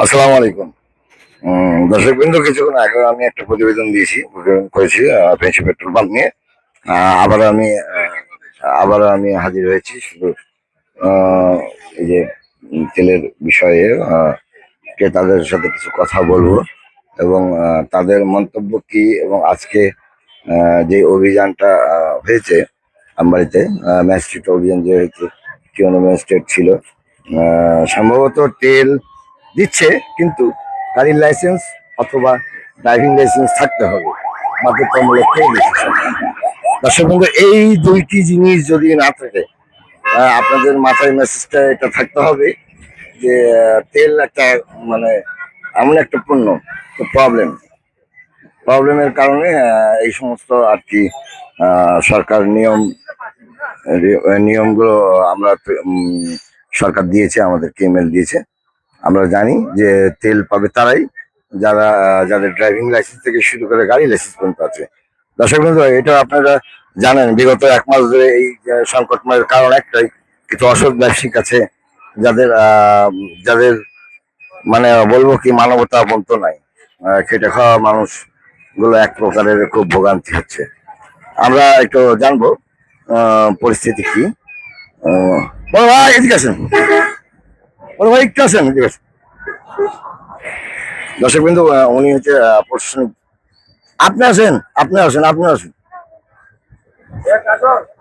আসসালামু আলাইকুম। দর্শকবৃন্দ, কিছুক্ষণ আগে আমি একটা প্রতিবেদন করেছি ফ্রেন্ডশিপ পেট্রোল পাম্প নিয়ে। আবারও আমি হাজির হয়েছি শুধু এই যে তেলের বিষয়ে ক্রেতাদের সাথে কিছু কথা বলবো এবং তাদের মন্তব্য কি, এবং আজকে যে অভিযানটা হয়েছে আমবাড়িতে, ম্যাজিস্ট্রেট অভিযান যে হয়েছে, কি ম্যাজিস্ট্রেট ছিল, সম্ভবত তেল দিচ্ছে, কিন্তু গাড়ির লাইসেন্স অথবা ড্রাইভিং লাইসেন্স থাকতে হবে, বাধ্যতামূলক তেল দিচ্ছে। দর্শক বন্ধু, এই দুইটি জিনিস যদি না থাকে, আপনাদের মাথায় মেসেজটা এটা থাকতে হবে যে তেল একটা মানে এমন একটা পণ্য, তো প্রবলেমের কারণে এই সমস্ত আর কি সরকার নিয়মগুলো আমরা সরকার দিয়েছে, আমাদেরকে ইমেল দিয়েছে। আমরা জানি যে তেল পাবে তারাই যাদের ড্রাইভিং লাইসেন্স থেকে শুরু করে গাড়ি লাইসেন্স পর্যন্ত আছে। দর্শক বন্ধু, এটা আপনারা জানেন, বিগত 1 মাস ধরে এই সংকটময়ের কারণ একটাই, কিছু অসৎ ব্যবসায়িক আছে যাদের যাদের মানে বলবো কি, মানবতা বলতো নাই, খেটে খাওয়া মানুষ গুলো এক প্রকারের খুব ভোগান্তি হচ্ছে। আমরা একটু জানবো পরিস্থিতি কি। বড় ভাই এদিকে আসেন, বড় ভাই একটু আসেন, এদিকে আসেন। দর্শক বিন্দু, উনি হচ্ছে প্রশাসনিক। আপনি আসেন।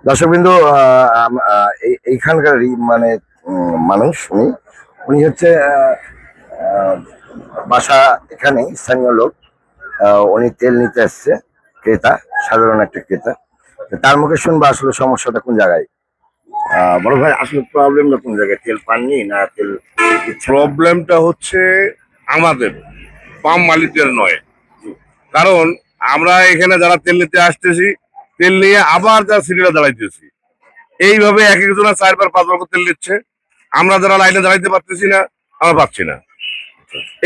দর্শক বিন্দু, এইখানকার মানে মানুষ, উনি হচ্ছে বাসা এখানে, স্থানীয় লোক। উনি তেল নিতে আসছে, ক্রেতা, সাধারণ একটা ক্রেতা। তার মুখে শুনবো আসলে সমস্যাটা কোন জায়গায়। বড় ভাই, আসলে প্রবলেমটা কোন জায়গায়? তেল পাননি না তেল? প্রবলেমটা হচ্ছে আমাদের পাম্প মালিকদের নয়। কারণ আমরা এখানে যারা তেল নিতে আসতেছি, তেল নিয়ে আবার যারা সিরিয়ালে দাঁড়াইতেছি, এইভাবে এক একজনের 4 বার 5 বার করে তেল নিচ্ছে। আমরা যারা লাইনে দাঁড়াইতে পারতেছি না, আমরা পাচ্ছি না।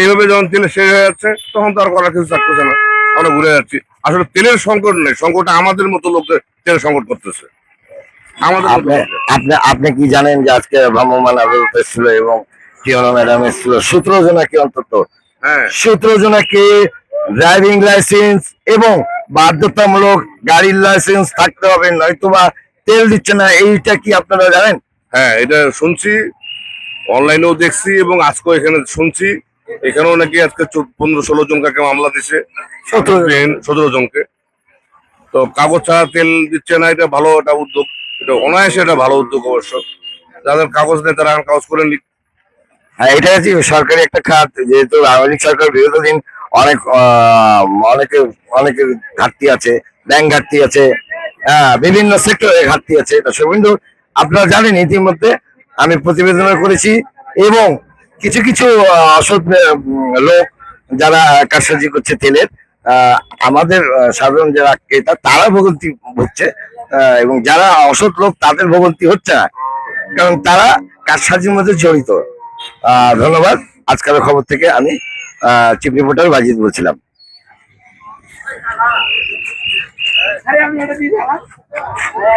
এইভাবে যখন তেল শেষ হয়ে যাচ্ছে, তখন তো আর করার কিছু থাকতেছে না, আমরা ঘুরে যাচ্ছি। আসলে তেলের সংকট নেই, সংকটটা আমাদের মতো লোকদের তেলের সংকট করতেছে। আমাদের মতো আপনি লোকদের। আপনি আপনি কি জানেন যে আজকে ভ্রাম্যমাণ আদালত এসেছিল এবং কিয়নো ম্যাডাম এসেছিল 17 জনাকে, অন্তত হ্যাঁ, 17 জনাকে ড্রাইভিং লাইসেন্স এবং বাধ্যতামূলক গাড়ির লাইসেন্স থাকতে হবে, নয়তোবা তেল দিচ্ছে না। এইটা কি আপনারা জানেন? হ্যাঁ, এটা শুনছি, অনলাইনেও দেখছি এবং আজকেও এখানে শুনছি। এখানেও নাকি আজকে 15-16 জনকে মামলা দিছে, 17 জনকে। তো কাগজ ছাড়া তেল দিচ্ছে না, এটা ভালো একটা উদ্যোগ, এটা অনায়াসে একটা ভালো উদ্যোগ অবশ্য। যাদের কাগজ নেই তারা এখন কাগজ করে নিক। হ্যাঁ, এটা হচ্ছে সরকারি একটা খাত, যেহেতু আওয়ামী লীগ সরকার বিগত দিন অনেক অনেকে অনেকের ঘাটতি আছে, ব্যাংক ঘাটতি আছে, বিভিন্ন সেক্টরে ঘাটতি আছে। দর্শক বিন্দু, আপনারা জানেন ইতিমধ্যে আমি প্রতিবেদন করেছি, এবং কিছু কিছু অসৎ লোক যারা কারসাজি করছে তেলের, আমাদের সাধারণ যারা ক্রেতা তারা ভোগান্তি হচ্ছে, এবং যারা অসৎ লোক তাদের ভোগান্তি হচ্ছে না, কারণ তারা কারসাজির মধ্যে জড়িত। ধন্যবাদ। আজকালের খবর থেকে আমি চিফ রিপোর্টার বাজিদ বলছিলাম।